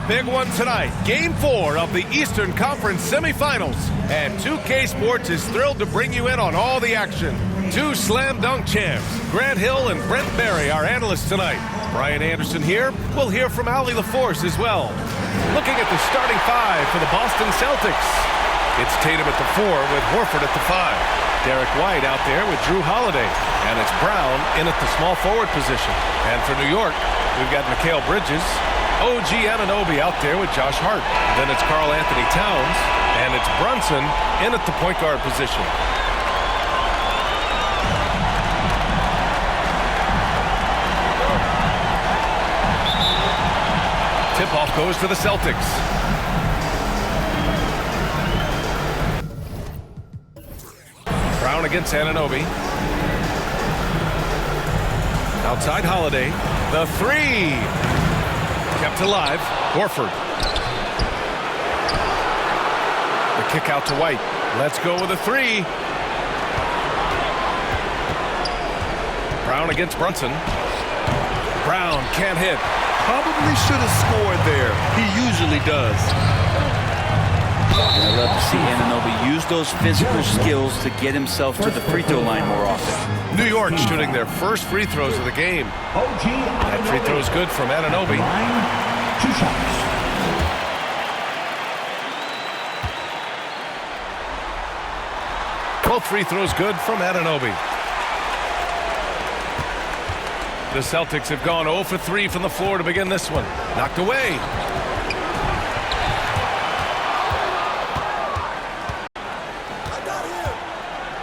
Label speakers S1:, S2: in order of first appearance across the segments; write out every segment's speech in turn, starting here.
S1: big one tonight. Game 4 of the Eastern Conference semifinals. And 2K Sports is thrilled to bring you in on all the action. Two slam dunk champs, Grant Hill and Brent Barry, our analysts tonight. Brian Anderson here. We'll hear from Allie LaForce as well. Looking at the starting five for the Boston Celtics. It's Tatum at the 4 with Horford at the 5. Derek White out there with Drew Holiday. And it's Brown in at the small forward position. And for New York, we've got Mikal Bridges, OG Anunoby out there with Josh Hart. Then it's Karl Anthony Towns. And it's Brunson in at the point guard position. Tip-off goes to the Celtics. Brown against Anunoby. Outside Holiday. The 3. Kept alive. Horford. The kick out to White. Let's go with a 3. Brown against Brunson. Brown can't hit.
S2: Probably should have scored there. He usually does.
S3: I love to see Anunoby use those physical skills to get himself to the free throw line more often.
S1: New York shooting their first free throws of the game. That free throw is good from Anunoby.
S4: 2 shots.
S1: Both free throws good from Anunoby. The Celtics have gone 0 for 3 from the floor to begin this one. Knocked away.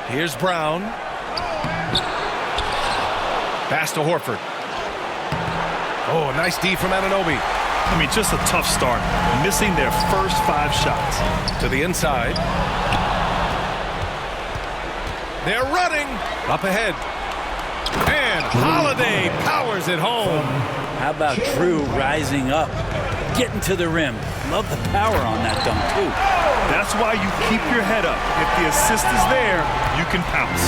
S1: Here's Brown. Pass to Horford. Oh, nice D from Anunoby.
S2: I mean, just a tough start. Missing their first 5 shots.
S1: To the inside. They're running. Up ahead. And Holiday powers it home.
S3: How about Drew rising up, getting to the rim? Love the power on that dunk, too.
S2: That's why you keep your head up. If the assist is there, you can pounce.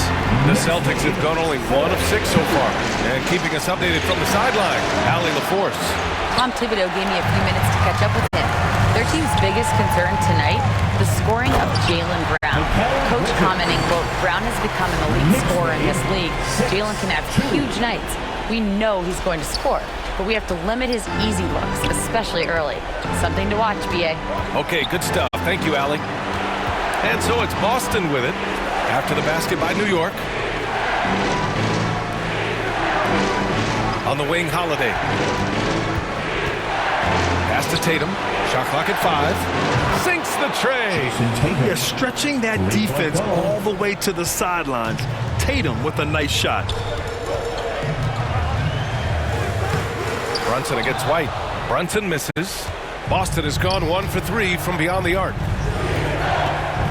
S1: The Celtics have gone only 1 of 6 so far. And keeping us updated from the sideline, Allie LaForce.
S5: Tom Thibodeau gave me a few minutes to catch up with him. Their team's biggest concern tonight, the scoring of Jaylen Brown. Coach commenting, quote, Brown has become an elite scorer in this league. Jaylen can have huge nights. We know he's going to score, but we have to limit his easy looks, especially early. Something to watch, B.A.
S1: Okay, good stuff. Thank you, Allie. And so it's Boston with it after the basket by New York. On the wing, Holiday. Pass to Tatum. Shot clock at 5. Sinks the tray.
S2: They're stretching that defense all the way to the sidelines. Tatum with a nice shot.
S1: Brunson against White. Brunson misses. Boston has gone 1 for 3 from beyond the arc.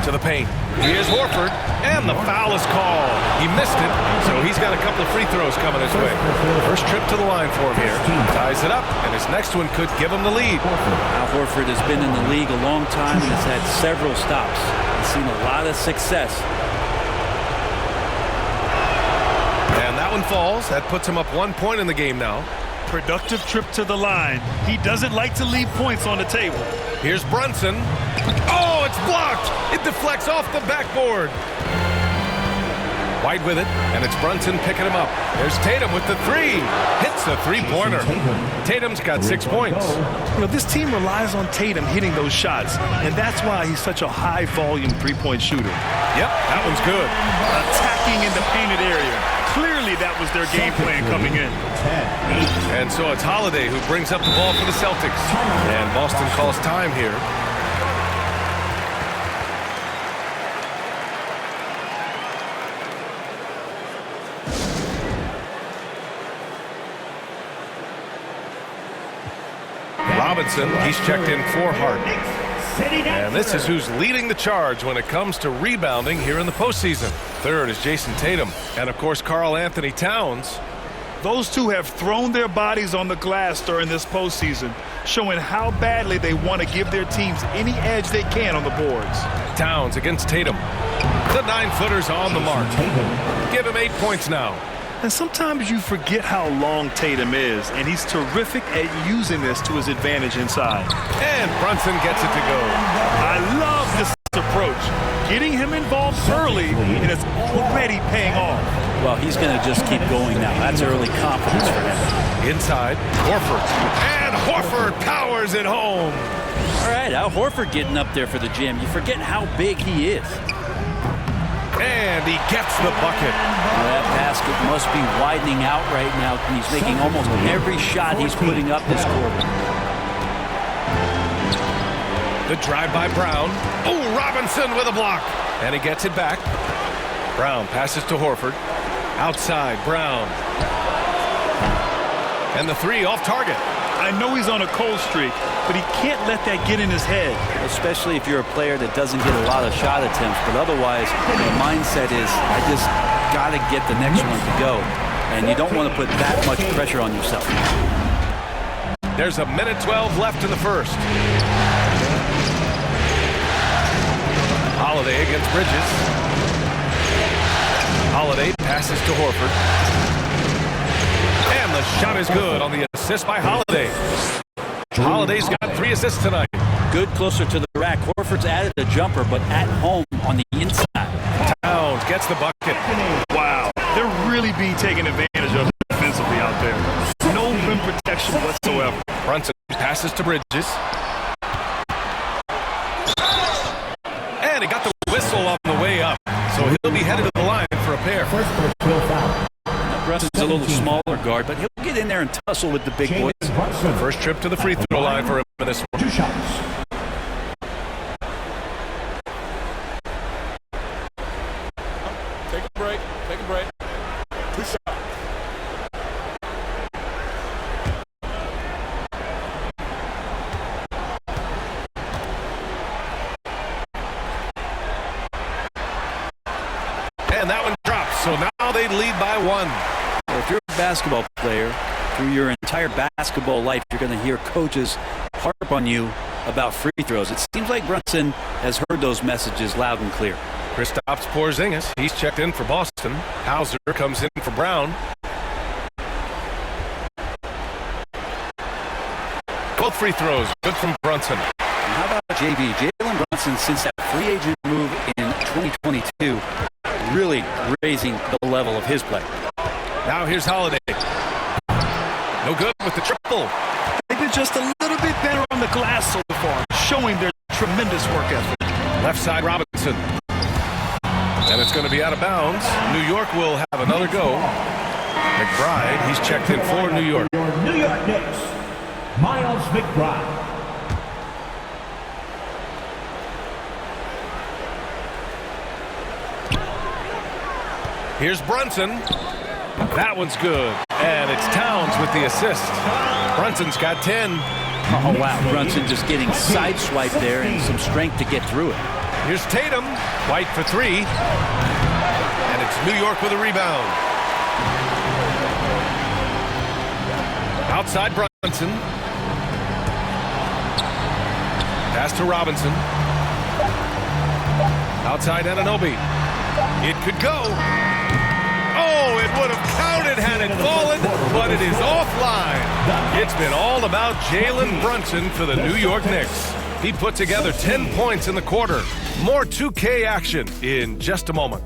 S1: To the paint. Here's Horford. And the foul is called. He missed it, so he's got a couple of free throws coming his way. First trip to the line for him here. Ties it up, and his next one could give him the lead.
S3: Al Horford has been in the league a long time and has had several stops. He's seen a lot of success.
S1: And that one falls. That puts him up 1 point in the game now.
S2: Productive trip to the line. He doesn't like to leave points on the table.
S1: Here's Brunson. Oh, it's blocked. It deflects off the backboard. White with it, and it's Brunson picking him up. There's Tatum with the 3. Hits the 3-pointer. Tatum's got 6 points.
S2: You know, this team relies on Tatum hitting those shots, and that's why he's such a high-volume three-point shooter.
S1: Yep, that one's good.
S2: Attacking in the painted area. Clearly that was their game plan coming in.
S1: And so it's Holiday who brings up the ball for the Celtics. And Boston calls time here. Robinson, he's checked in for Hart. And this is who's leading the charge when it comes to rebounding here in the postseason. Third is Jason Tatum. And, of course, Karl Anthony Towns.
S2: Those two have thrown their bodies on the glass during this postseason, showing how badly they want to give their teams any edge they can on the boards.
S1: Towns against Tatum. The 9-footer's on the mark. Give him 8 points now.
S2: And sometimes you forget how long Tatum is, and he's terrific at using this to his advantage inside.
S1: And Brunson gets it to go.
S2: I love this approach. Getting him involved early, and it's already paying off.
S3: Well, he's going to just keep going now. That's early confidence for him.
S1: Inside, Horford. And Horford powers it home.
S3: All right, Al Horford getting up there for the jam. You forget how big he is.
S1: And he gets the bucket.
S3: Well, that basket must be widening out right now. He's making almost every shot he's putting up this quarter.
S1: The drive by Brown. Oh, Robinson with a block. And he gets it back. Brown passes to Horford. Outside, Brown. And the three off target.
S2: I know he's on a cold streak, but he can't let that get in his head.
S3: Especially if you're a player that doesn't get a lot of shot attempts. But otherwise, the mindset is, I just got to get the next one to go. And you don't want to put that much pressure on yourself.
S1: There's a minute 12 left in the first. Holiday against Bridges. Holiday passes to Horford. And the shot is good on the assist by Holiday. Holiday's got 3 assists tonight.
S3: Good closer to the rack. Horford's added a jumper, but at home on the inside.
S1: Towns gets the bucket.
S2: Wow, they're really being taken advantage of defensively out there. No rim protection whatsoever.
S1: Brunson passes to Bridges. And he got the whistle on the way up. So he'll be headed to the line for a pair.
S3: Brunson's a little smaller guard, but he'll get in there and tussle with the big boys.
S1: First trip to the free throw line for him in this one.
S4: 2 shots.
S1: Take a break. Take a break. 2 shots. And that one drops. So now they lead by 1.
S3: Well, if you're a basketball player, through your entire basketball life, you're going to hear coaches harp on you about free throws. It seems like Brunson has heard those messages loud and clear.
S1: Kristaps Porzingis, he's checked in for Boston. Hauser comes in for Brown. Both free throws, good from Brunson.
S3: And how about JB? Jalen Brunson, since that free agent move in 2022, really raising the level of his play.
S1: Now here's Holiday. No good with the triple.
S2: They've been just a little bit better on the glass so far, showing their tremendous work ethic.
S1: Left side Robinson. And it's going to be out of bounds. New York will have another go. McBride, he's checked in for New York.
S4: Your New York Knicks, Miles McBride.
S1: Here's Brunson. That one's good. And it's Towns with the assist. Brunson's got 10.
S3: Oh, wow. Brunson just getting sideswiped there and some strength to get through it.
S1: Here's Tatum. White for 3. And it's New York with a rebound. Outside Brunson. Pass to Robinson. Outside Anunoby. It could go. Oh, it would have counted had it fallen, but it is offline. It's been all about Jalen Brunson for the New York Knicks. He put together 10 points in the quarter. More 2K action in just a moment.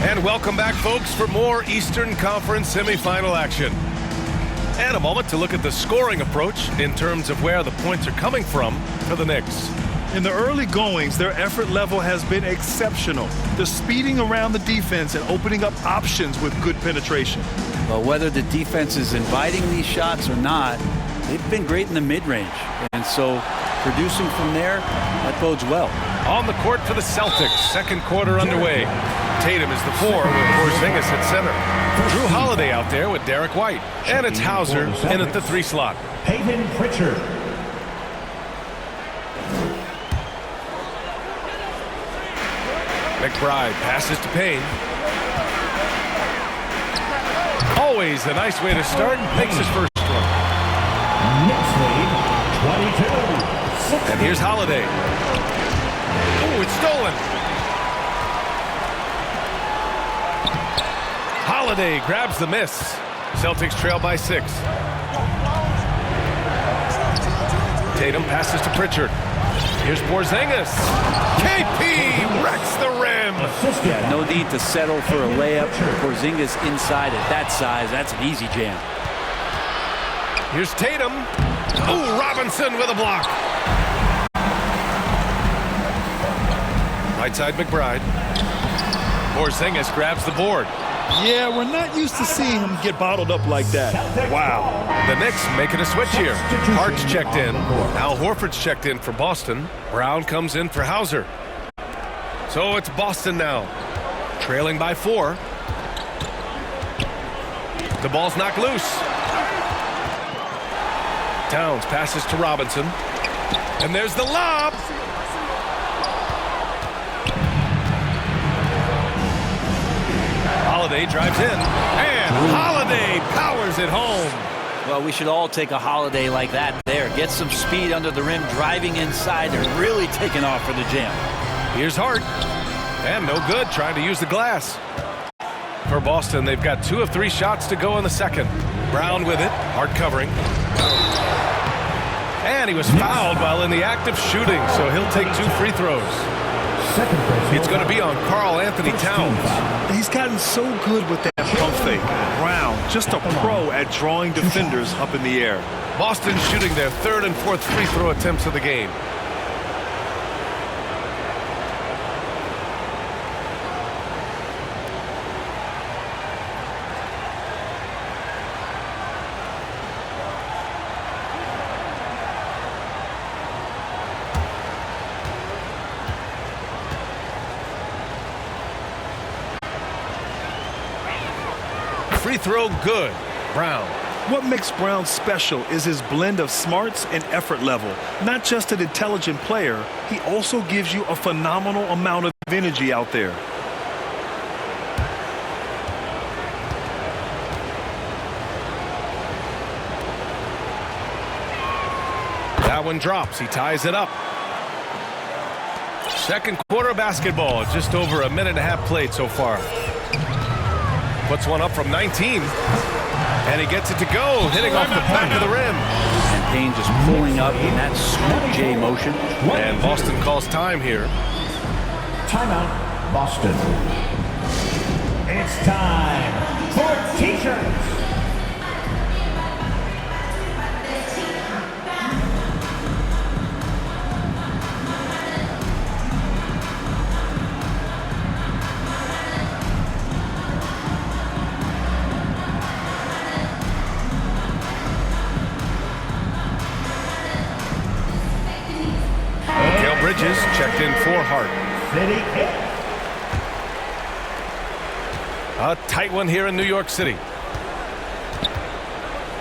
S1: And welcome back, folks, for more Eastern Conference semifinal action. And a moment to look at the scoring approach in terms of where the points are coming from for the Knicks.
S2: In the early goings, their effort level has been exceptional. They're speeding around the defense and opening up options with good penetration.
S3: Well, whether the defense is inviting these shots or not, they've been great in the mid-range. And so producing from there, that bodes well.
S1: On the court for the Celtics, second quarter underway. Tatum is the 4 with Porzingis at center. Drew Holiday out there with Derek White. And it's Hauser in at the 3 slot.
S4: Peyton Pritchard.
S1: McBride passes to Payne. Always a nice way to start. Makes his first run.
S4: Knicks lead 22.
S1: And here's Holiday. it's stolen. Holiday grabs the miss. Celtics trail by 6. Tatum passes to Pritchard. Here's Porzingis. KP wrecks the rim.
S3: Yeah, no need to settle for a layup. Porzingis inside at that size. That's an easy jam.
S1: Here's Tatum. Ooh, Robinson with a block. Right side McBride. Porzingis grabs the board.
S2: Yeah, we're not used to seeing him get bottled up like that. Wow.
S1: The Knicks making a switch here. Hart's checked in. Al Horford's checked in for Boston. Brown comes in for Hauser. So it's Boston now. Trailing by 4. The ball's knocked loose. Towns passes to Robinson. And there's the lob. Holiday drives in, and Holiday powers it home.
S3: Well, we should all take a holiday like that there. Get some speed under the rim, driving inside. They're really taking off for the jam.
S1: Here's Hart, and no good, trying to use the glass. For Boston, they've got 2 of 3 shots to go in the second. Brown with it, Hart covering. And he was fouled while in the act of shooting, so he'll take 2 free throws. It's going to be on Karl Anthony Towns.
S2: He's gotten so good with that pump fake. Brown, just a pro at drawing defenders up in the air.
S1: Boston shooting their 3rd and 4th free throw attempts of the game. Free throw good. Brown.
S2: What makes Brown special is his blend of smarts and effort level. Not just an intelligent player, he also gives you a phenomenal amount of energy out there.
S1: That one drops. He ties it up. Second quarter basketball. Just over a minute and a half played so far. Puts one up from 19. And he gets it to go, hitting off the back of the rim.
S3: And Payne just pulling up in that scoop J motion.
S1: And Boston calls time here.
S4: Timeout, Boston. It's time for T-shirts.
S1: Bridges checked in for Hart. A tight one here in New York City.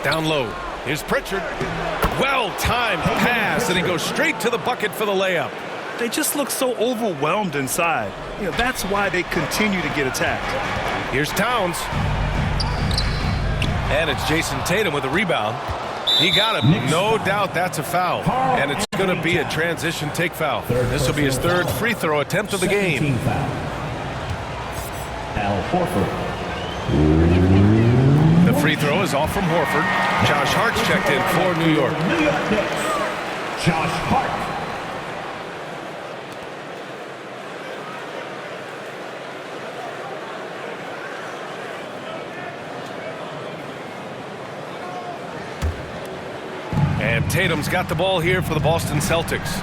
S1: Down low. Here's Pritchard. Well-timed pass, and he goes straight to the bucket for the layup.
S2: They just look so overwhelmed inside. You know, that's why they continue to get attacked.
S1: Here's Towns. And it's Jason Tatum with a rebound. He got him. No doubt that's a foul. And it's going to be a transition take foul. This will be his 3rd free throw attempt of the game.
S4: Al Horford.
S1: The free throw is off from Horford. Josh Hart's checked in for New York.
S4: New York Knicks. Josh Hart.
S1: And Tatum's got the ball here for the Boston Celtics.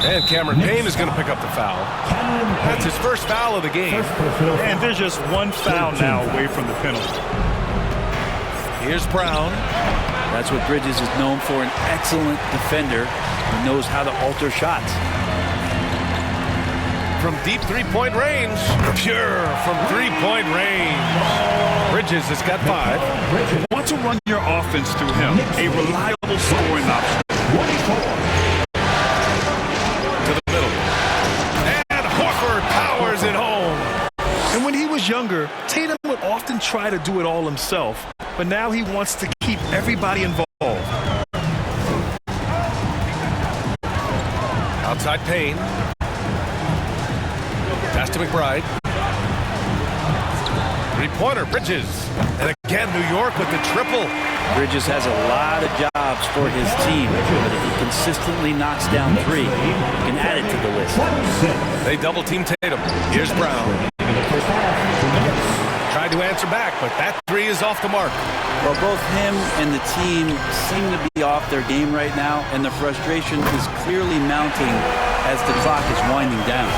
S1: And Cameron Payne is going to pick up the foul. That's his first foul of the game.
S2: And there's just one foul now away from the penalty.
S1: Here's Brown.
S3: That's what Bridges is known for, an excellent defender who knows how to alter shots.
S1: From deep three-point range. Pure from three-point range. Bridges has got 5.
S2: Want to run your offense through him. A reliable scoring option.
S1: To the middle. And Horford powers it home.
S2: And when he was younger, Tatum would often try to do it all himself. But now he wants to keep everybody involved.
S1: Outside Payne. Pass to McBride. Three-pointer, Bridges. And again, New York with the triple.
S3: Bridges has a lot of jobs for his team, but if he consistently knocks down three, he can add it to the list.
S1: They double-team Tatum. Here's Brown. Tried to answer back, but that three is off the mark.
S3: Well, both him and the team seem to be off their game right now, and the frustration is clearly mounting as the clock is winding down.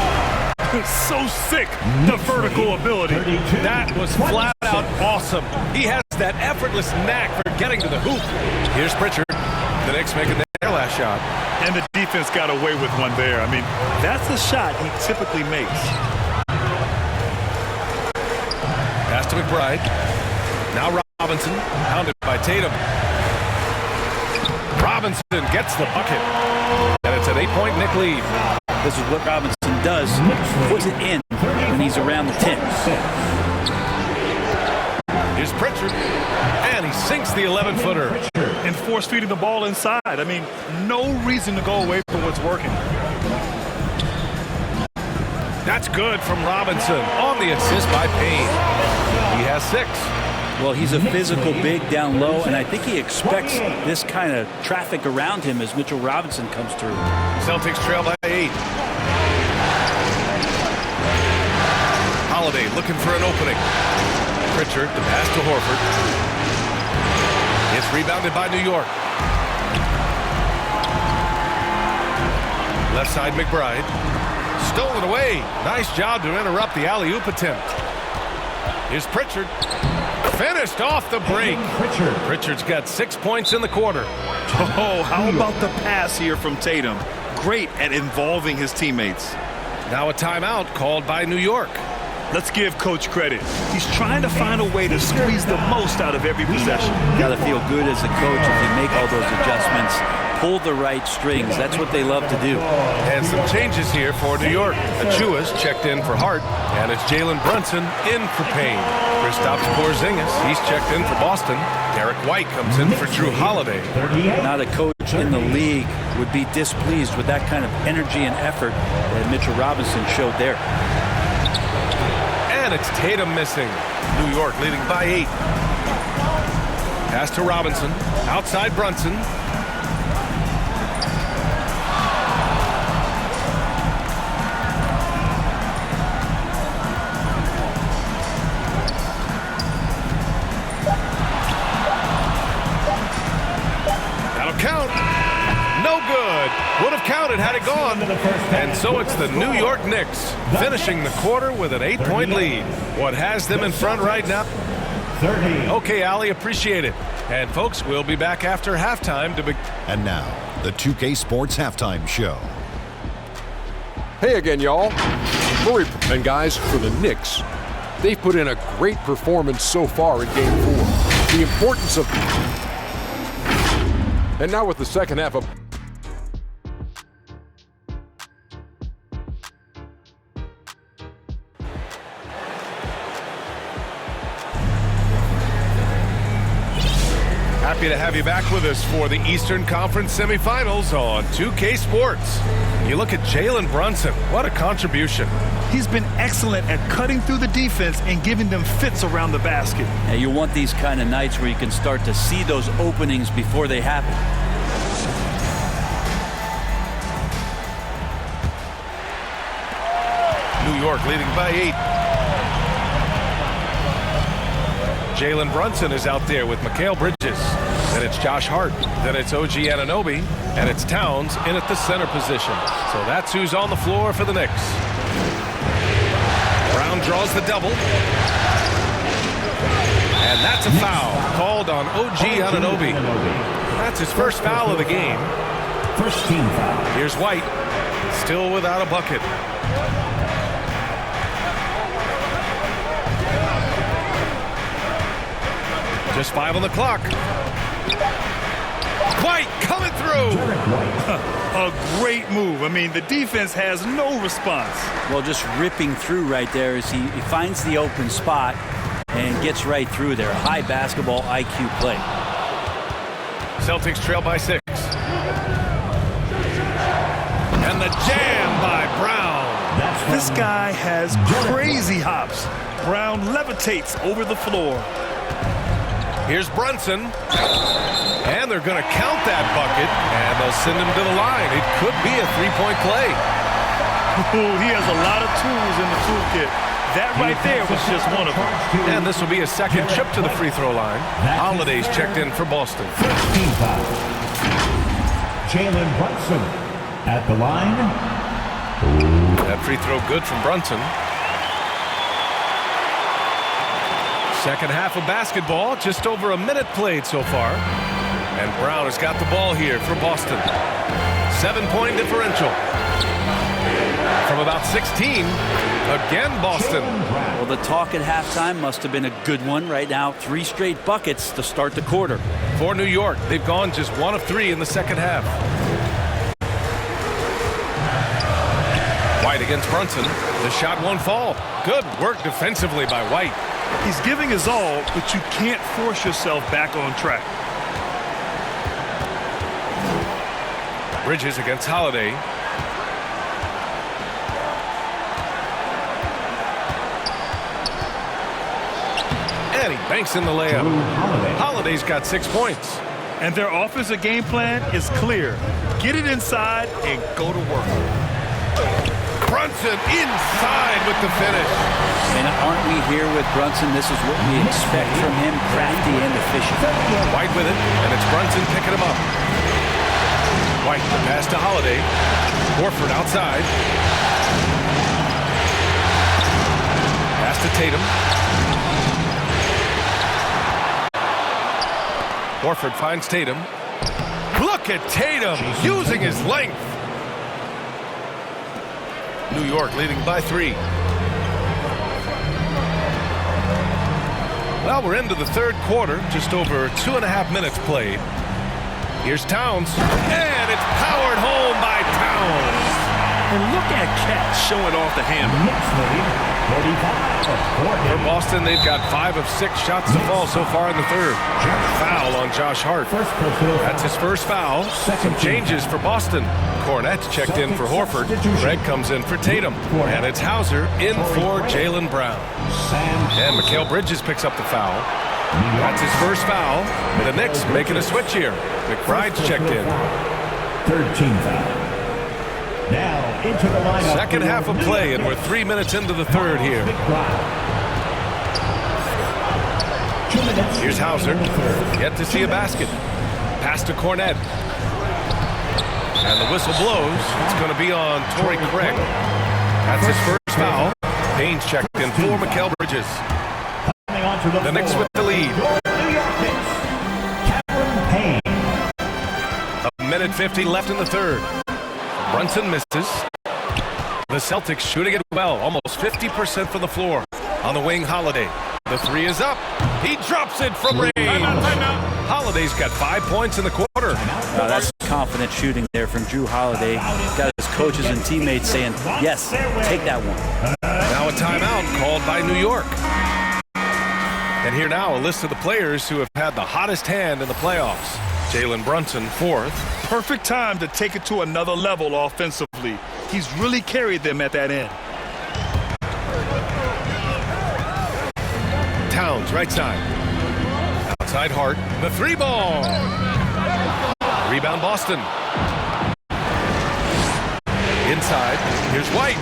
S2: So sick, the vertical ability.
S1: That was flat out awesome. He has that effortless knack for getting to the hoop. Here's Pritchard. The Knicks making their last shot.
S2: And the defense got away with one there. I mean, that's the shot he typically makes.
S1: Pass to McBride. Now Robinson, pounded by Tatum. Robinson gets the bucket. And it's an 8-point Knick lead.
S3: This is what Robinson does, puts it in when he's around the 10.
S1: Here's Pritchard, and he sinks the 11-footer.
S2: And force-feeding the ball inside. I mean, no reason to go away from what's working.
S1: That's good from Robinson on the assist by Payne. He has 6.
S3: Well, he's a physical big down low, and I think he expects this kind of traffic around him as Mitchell Robinson comes through.
S1: Celtics trail by 8. Holiday looking for an opening. Pritchard, the pass to Horford. It's rebounded by New York. Left side McBride. Stolen away. Nice job to interrupt the alley-oop attempt. Here's Pritchard. Finished off the break. Pritchard's got 6 points in the quarter.
S2: Oh, how about the pass here from Tatum? Great at involving his teammates.
S1: Now a timeout called by New York.
S2: Let's give Coach credit. He's trying to find a way to squeeze the most out of every possession.
S3: Got to feel good as a coach if you make all those adjustments. Pull the right strings. That's what they love to do.
S1: And some changes here for New York. Achua's checked in for Hart, and it's Jalen Brunson in for Payne. Kristaps Porzingis, he's checked in for Boston. Derek White comes in for Drew Holiday.
S3: Not a coach in the league would be displeased with that kind of energy and effort that Mitchell Robinson showed there.
S1: And it's Tatum missing. New York leading by 8. Pass to Robinson. Outside Brunson. That'll count. No good. Would have counted had it gone. And so it's the New York Knicks finishing the quarter with an 8-point lead. What has them in front right now?
S4: 30.
S1: Okay, Ali, appreciate it. And folks, we'll be back after halftime to begin.
S6: And now, the 2K Sports Halftime Show.
S7: Hey again, y'all. Murray and guys, for the Knicks, they've put in a great performance so far in Game 4. The importance of... And now with the second half of...
S1: Happy to have you back with us for the Eastern Conference semifinals on 2K Sports. You look at Jalen Brunson. What a contribution.
S2: He's been excellent at cutting through the defense and giving them fits around the basket.
S3: And you want these kind of nights where you can start to see those openings before they happen.
S1: New York leading by 8. Jalen Brunson is out there with Mikal Bridges. Then it's Josh Hart. Then it's OG Anunoby. And it's Towns in at the center position. So that's who's on the floor for the Knicks. Brown draws the double. And that's a foul called on OG Anunoby. That's his first foul of the game.
S4: First team foul.
S1: Here's White. Still without a bucket. Just 5 on the clock. White coming through.
S2: A great move. I mean, the defense has no response.
S3: Well, just ripping through right there as he finds the open spot and gets right through there. High basketball IQ play.
S1: Celtics trail by 6. And a jam by Brown.
S2: This guy has crazy hops. Brown levitates over the floor.
S1: Here's Brunson. And they're going to count that bucket, and they'll send him to the line. It could be a three-point play.
S2: He has a lot of tools in the toolkit. That right there was just one of them.
S1: And this will be a second trip to the free throw line. Holiday's checked in for Boston.
S4: 13 foul. Jalen Brunson at the line.
S1: That free throw good from Brunson. Second half of basketball, just over a minute played so far. And Brown has got the ball here for Boston. 7-point differential. From about 16, again Boston.
S3: Well, the talk at halftime must have been a good one. Right now, 3 straight buckets to start the quarter.
S1: For New York, they've gone just 1 of 3 in the second half. White against Brunson. The shot won't fall. Good work defensively by White.
S2: He's giving his all, but you can't force yourself back on track.
S1: Bridges against Holiday. And he banks in the layup. Holiday's got 6 points.
S2: And their offensive game plan is clear. Get it inside and go to work.
S1: Brunson inside with the finish.
S3: And aren't we here with Brunson? This is what we expect from him, crafty and efficient.
S1: White with it, and it's Brunson picking him up. White, the pass to Holiday. Horford outside. Pass to Tatum. Horford finds Tatum. Look at Tatum using his length. New York leading by 3. Well, we're into the third quarter, just over 2.5 minutes played. Here's Towns, and it's powered home by Towns.
S2: And look at Cat showing off the hammer.
S4: Knicks lead 45-40.
S1: For Boston, they've got 5 of 6 shots to fall so far in the third. Foul on Josh Hart. That's his first foul. Some changes for Boston. Cornette's checked in for Horford. Greg comes in for Tatum. And it's Hauser in for Jaylen Brown. And Mikal Bridges picks up the foul. That's his first foul. The Knicks making a switch here. McBride's checked in.
S4: 13 foul. Now into the lineup.
S1: Second half of play, and we're 3 minutes into the third here. Here's Hauser. Yet to see a basket. Pass to Cornette. And the whistle blows. It's going to be on Torrey Craig. That's his first foul. Payne's checked in for Mikal Bridges. The Knicks with the lead. A minute 50 left in the third. Brunson misses. The Celtics shooting it well, almost 50% from the floor. On the wing, Holiday. The 3 is up. He drops it from range. Holiday's got 5 points in the quarter.
S3: That's confident shooting there from Drew Holiday. Got his coaches and teammates saying, yes, take that one.
S1: Now a timeout called by New York. And here now a list of the players who have had the hottest hand in the playoffs. Jalen Brunson, 4th.
S2: Perfect time to take it to another level offensively. He's really carried them at that end.
S1: Towns, right side. Outside Hart. The 3 ball. Rebound Boston. Inside. Here's White.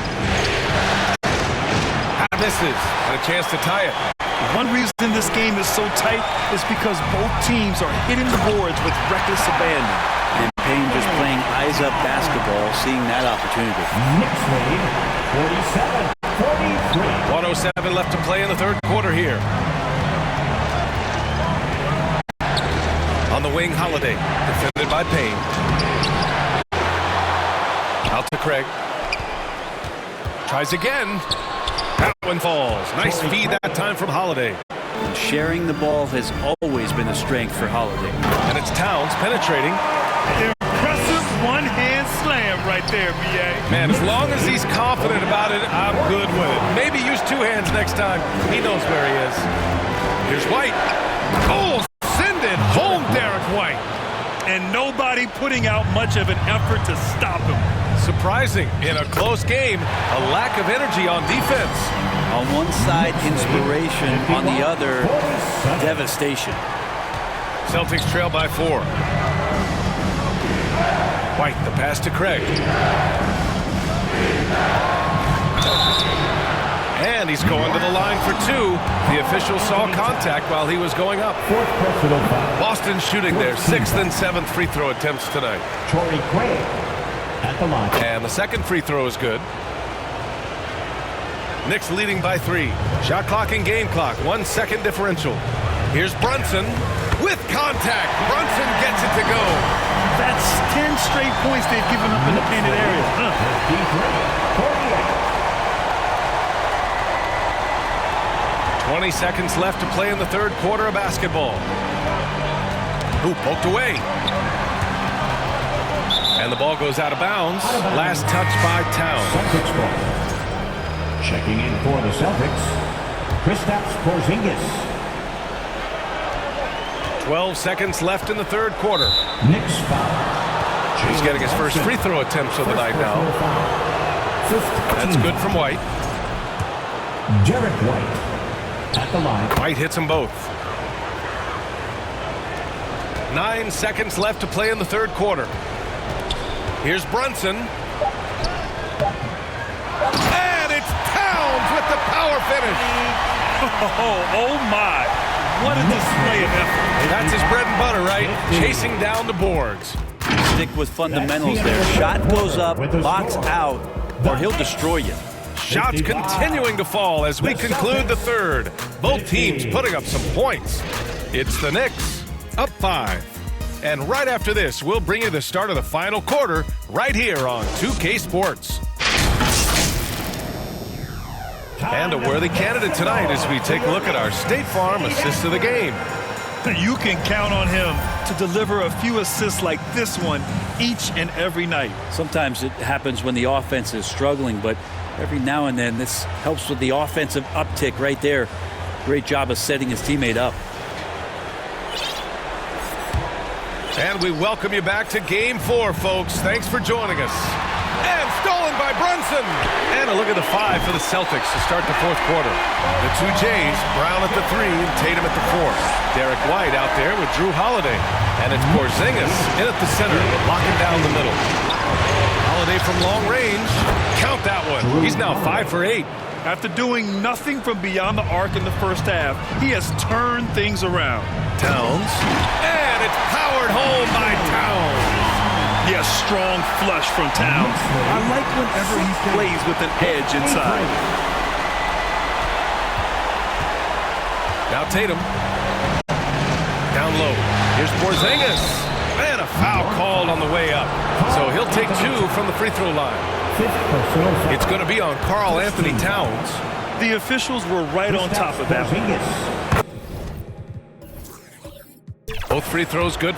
S1: Misses. And a chance to tie it.
S2: One reason this game is so tight is because both teams are hitting the boards with reckless abandon.
S3: And Payne just playing eyes-up basketball, seeing that opportunity.
S4: Knicks lead 47-43.
S1: 1:07 left to play in the third quarter here. On the wing, Holiday. Defended by Payne. Out to Craig. Tries again. That one falls. Nice feed that time from Holiday.
S3: And sharing the ball has always been a strength for Holiday.
S1: And it's Towns penetrating.
S2: Impressive one-hand slam right there, B.A.
S1: Man, as long as he's confident about it, I'm good with it. Maybe use 2 hands next time. He knows where he is. Here's White. Oh, send it home, Derek White.
S2: And nobody putting out much of an effort to stop him.
S1: surprising. In a close game, a lack of energy on defense.
S3: On one side, inspiration. On the other, devastation.
S1: Celtics trail by 4. White, the pass to Craig. And he's going to the line for 2. The official saw contact while he was going up. Boston shooting their 6th and 7th free throw attempts tonight.
S4: Torrey Craig at the line.
S1: And the second free throw is good. Knicks leading by 3. Shot clock and game clock, 1 second differential. Here's Brunson with contact. Brunson gets it to go.
S2: That's 10 straight points they've given up in the painted area.
S1: 20 seconds left to play in the third quarter of basketball. Ooh, poked away. And the ball goes out of bounds. Last touch by Towns.
S4: Celtics ball. Checking in for the Celtics, Kristaps Porzingis.
S1: 12 seconds left in the third quarter.
S4: Knicks foul.
S1: He's getting his first free throw attempts of the night now. That's good from White.
S4: Derek White at the line.
S1: White hits them both. 9 seconds left to play in the third quarter. Here's Brunson. And it's Towns with the power finish.
S2: Oh my. What a display of effort.
S1: That's his bread and butter, right? Chasing down the boards.
S3: Stick with fundamentals there. Shot goes up, box out, or he'll destroy you.
S1: Shots continuing to fall as we conclude the third. Both teams putting up some points. It's the Knicks up 5. And right after this, we'll bring you the start of the final quarter right here on 2K Sports. And a worthy candidate tonight as we take a look at our State Farm assist of the game.
S2: You can count on him to deliver a few assists like this one each and every night.
S3: Sometimes it happens when the offense is struggling, but every now and then this helps with the offensive uptick right there. Great job of setting his teammate up.
S1: And we welcome you back to Game 4, folks. Thanks for joining us. And stolen by Brunson. And a look at the 5 for the Celtics to start the fourth quarter. The 2 Jays, Brown at the 3 and Tatum at the 4. Derek White out there with Drew Holiday. And it's Porzingis in at the center, locking down the middle. Holiday from long range. Count that one. He's now 5 for 8.
S2: After doing nothing from beyond the arc in the first half, he has turned things around.
S1: Towns. And it's powered home by Towns.
S2: Yes, strong flush from Towns. I like whenever he plays with an edge inside.
S1: Now Tatum. Down low. Here's Porzingis. And a foul called on the way up. So he'll take 2 from the free throw line. It's going to be on Karl Anthony Towns.
S2: The officials were right on top of that one.
S1: Both free throws good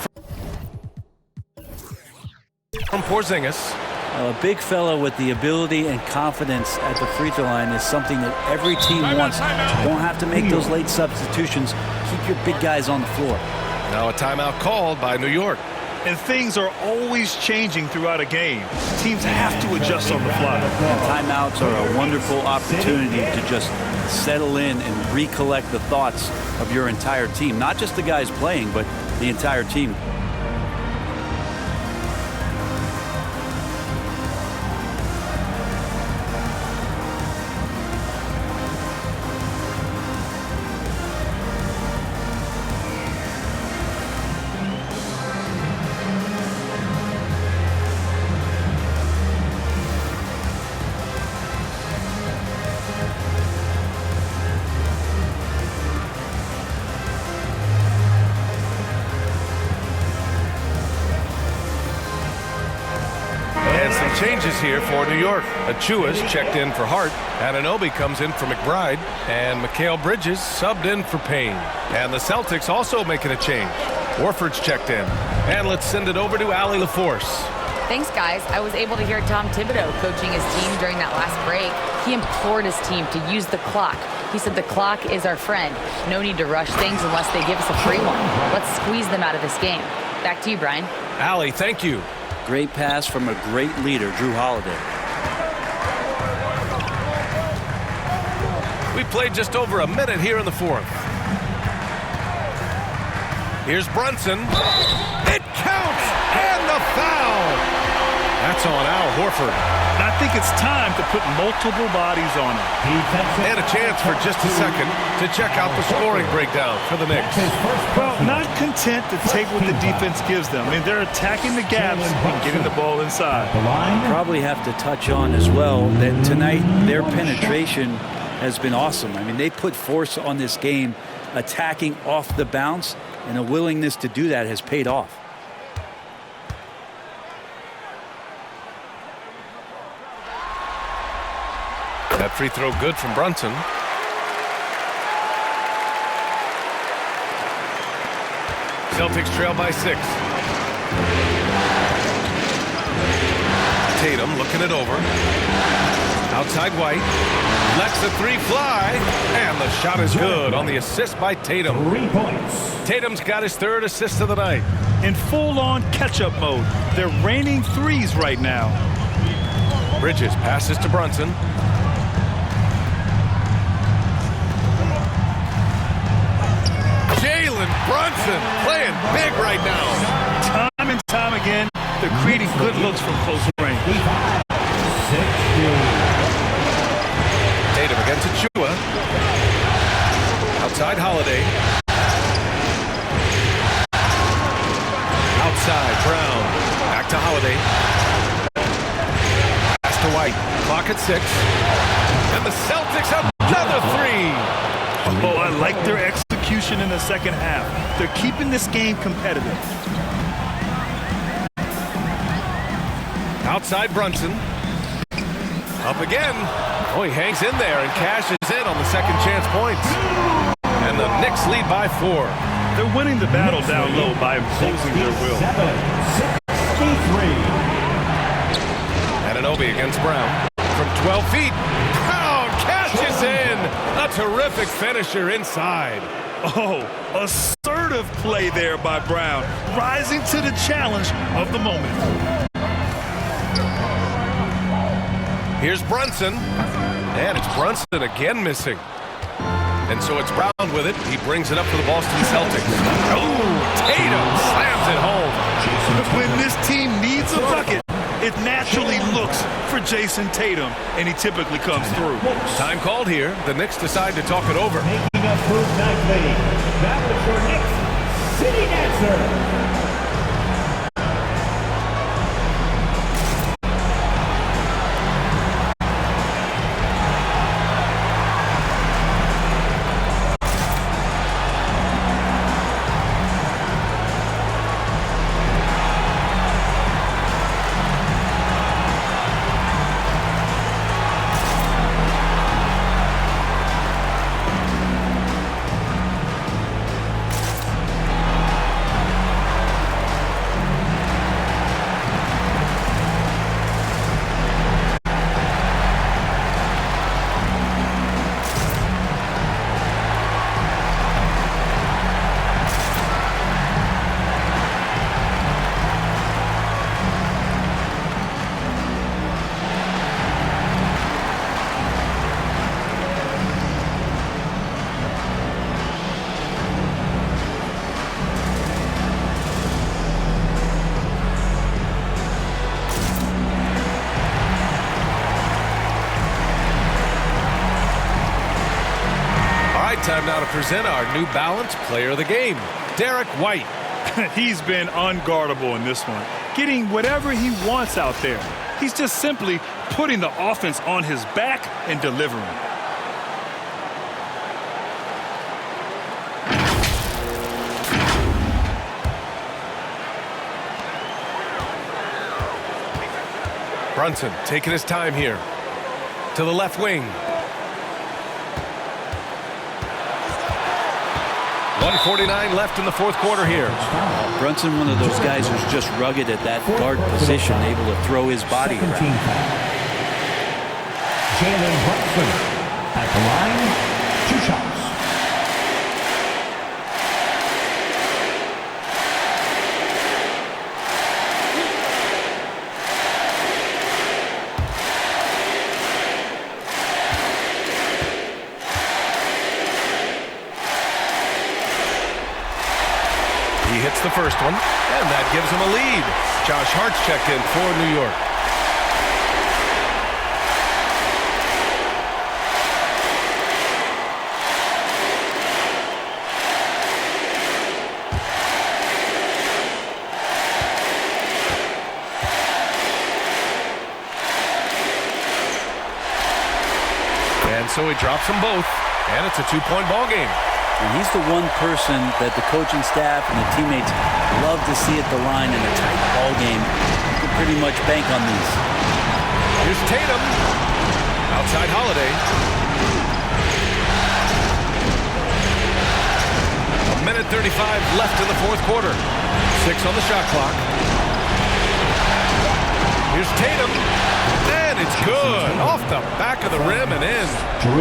S1: from Porzingis.
S3: A big fella with the ability and confidence at the free throw line is something that every team wants. You don't have to make those late substitutions. Keep your big guys on the floor.
S1: Now a timeout called by New York.
S2: And things are always changing throughout a game. Teams have to adjust on the fly.
S3: And timeouts are a wonderful opportunity to just settle in and recollect the thoughts of your entire team. Not just the guys playing, but the entire team.
S1: Changes here for New York. Achua's checked in for Hart. Anunoby comes in for McBride. And Mikal Bridges subbed in for Payne. And the Celtics also making a change. Warford's checked in. And let's send it over to Allie LaForce.
S5: Thanks, guys. I was able to hear Tom Thibodeau coaching his team during that last break. He implored his team to use the clock. He said the clock is our friend. No need to rush things unless they give us a free one. Let's squeeze them out of this game. Back to you, Brian.
S1: Allie, thank you.
S3: Great pass from a great leader, Drew Holiday.
S1: We played just over a minute here in the fourth. Here's Brunson. It counts! And the foul! That's on Al Horford.
S2: And I think it's time to put multiple bodies on it.
S1: And a chance for just a second to check out the scoring breakdown for the Knicks.
S2: Well, not content to take what the defense gives them. I mean, they're attacking the gaps and getting the ball inside.
S3: Probably have to touch on as well that tonight their penetration has been awesome. I mean, they put force on this game, attacking off the bounce, and a willingness to do that has paid off.
S1: That free throw good from Brunson. Celtics trail by 6. Tatum looking it over. Outside White. Lets the three fly. And the shot is good on the assist by Tatum.
S4: 3 points.
S1: Tatum's got his third assist of the night.
S2: In full-on catch-up mode. They're raining threes right now.
S1: Bridges passes to Brunson. Jalen Brunson playing big right now.
S2: Time and time again, they're creating good looks from close range.
S1: Tatum against Achua. Outside Holiday. Outside Brown. Back to Holiday. Pass to White. Clock at 6. And the Celtics have another three.
S2: Oh, I like their execution in the second half. They're keeping this game competitive.
S1: Outside Brunson. Up again. Oh, he hangs in there and cashes in on the second chance points. And the Knicks lead by 4.
S2: They're winning the battle down low by imposing their will.
S4: 63.
S1: Anunoby against Brown. From 12 feet. Brown cashes in. A terrific finisher inside.
S2: Oh, assertive play there by Brown, rising to the challenge of the moment.
S1: Here's Brunson. And it's Brunson again missing. And so it's Brown with it. He brings it up for the Boston Celtics. Oh, Tatum slams it home.
S2: When this team needs a bucket, it naturally looks for Jason Tatum, and he typically comes through.
S1: Time called here. The Knicks decide to talk it over.
S4: Making up move nightly. That was your Knicks City Dancer.
S1: Time now to present our New Balance Player of the Game, Derek White.
S2: He's been unguardable in this one, getting whatever he wants out there. He's just simply putting the offense on his back and delivering.
S1: Brunson taking his time here to the left wing. 1:49 left in the fourth quarter here.
S3: Brunson, one of those guys who's just rugged at that guard position, able to throw his body around.
S4: Jalen Brunson at the line, 2 shots.
S1: He hits the first one, and that gives him a lead. Josh Hart's checked in for New York. And so he drops them both, and it's a two-point ball game.
S3: And he's the one person that the coaching staff and the teammates love to see at the line in a tight ball game. You can pretty much bank on these.
S1: Here's Tatum. Outside Holiday. A minute 35 left in the fourth quarter. 6 on the shot clock. Here's Tatum. And it's good. Off the back of the rim and in.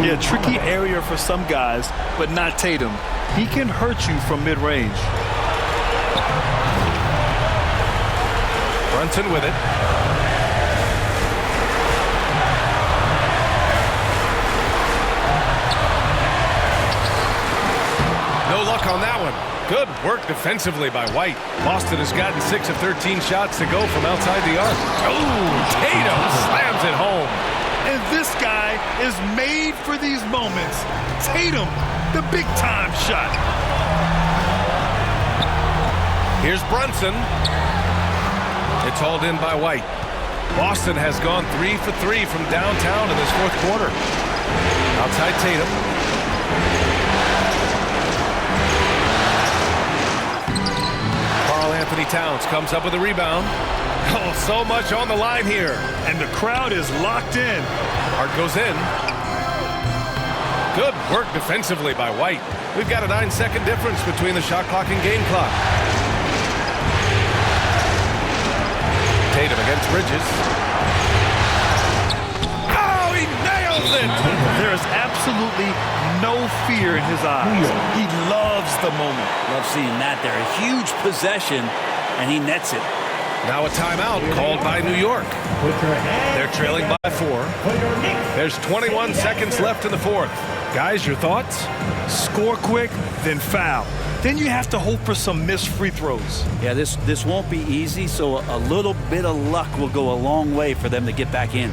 S2: Yeah, tricky area for some guys, but not Tatum. He can hurt you from mid-range.
S1: Brunson with it. No luck on that one. Good work defensively by White. Boston has gotten 6 of 13 shots to go from outside the arc. Oh, Tatum slams it home.
S2: And this guy is made for these moments. Tatum, the big-time shot.
S1: Here's Brunson. It's hauled in by White. Boston has gone 3 for 3 from downtown in this fourth quarter. Outside Tatum. Anthony Towns comes up with a rebound. Oh, so much on the line here.
S2: And the crowd is locked in.
S1: Hart goes in. Good work defensively by White. We've got a 9-second difference between the shot clock and game clock. Tatum against Bridges. Oh, he nails it!
S2: There is absolutely no fear in his eyes. He loves the moment.
S3: Love seeing that there. A huge possession, and he nets it.
S1: Now a timeout called by New York. They're trailing by 4. There's 21 seconds left in the fourth. Guys, your thoughts?
S2: Score quick, then foul. Then you have to hope for some missed free throws.
S3: Yeah, this won't be easy, so a little bit of luck will go a long way for them to get back in.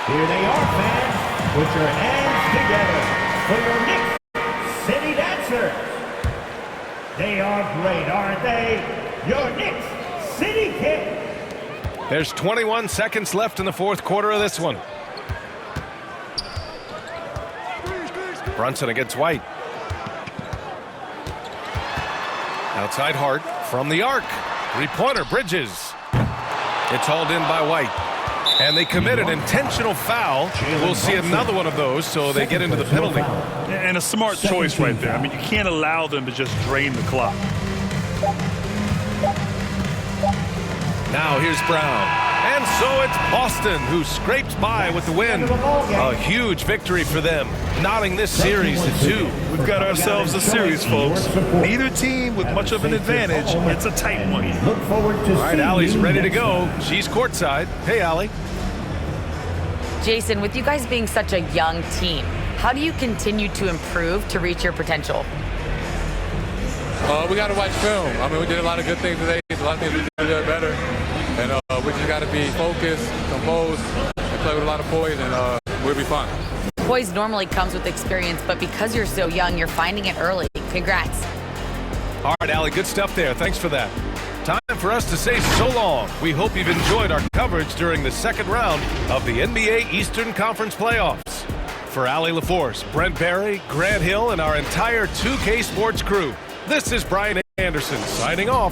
S4: Here they are, fans. Put your hands together for your Knicks City Dancers. They are great, aren't they? Your Knicks City Kids.
S1: There's 21 seconds left in the fourth quarter of this one. Brunson against White. Outside Hart from the arc. Three-pointer, Bridges. It's hauled in by White. And they commit an intentional foul. We'll see another one of those, so they get into the penalty.
S2: And a smart choice right there. I mean, you can't allow them to just drain the clock.
S1: Now here's Brown. And so it's Boston who scrapes by with the win. A huge victory for them, knotting this series to 2.
S2: We've got ourselves a series, folks. Neither team with much of an advantage. It's a tight one.
S4: Look forward to
S1: All right, Allie's ready to go. She's courtside. Hey, Allie.
S5: Jason, with you guys being such a young team, how do you continue to improve to reach your potential?
S8: We got to watch film. I mean, we did a lot of good things today. A lot of things we did better. And we just got to be focused, composed, and play with a lot of poise, and we'll be fine.
S5: Poise normally comes with experience, but because you're so young, you're finding it early. Congrats.
S1: All right, Allie, good stuff there. Thanks for that. time for us to say so long. We hope you've enjoyed our coverage during the second round of the NBA Eastern Conference playoffs. For Allie LaForce, Brent Barry, Grant Hill, and our entire 2K Sports crew, this is Brian Anderson signing off.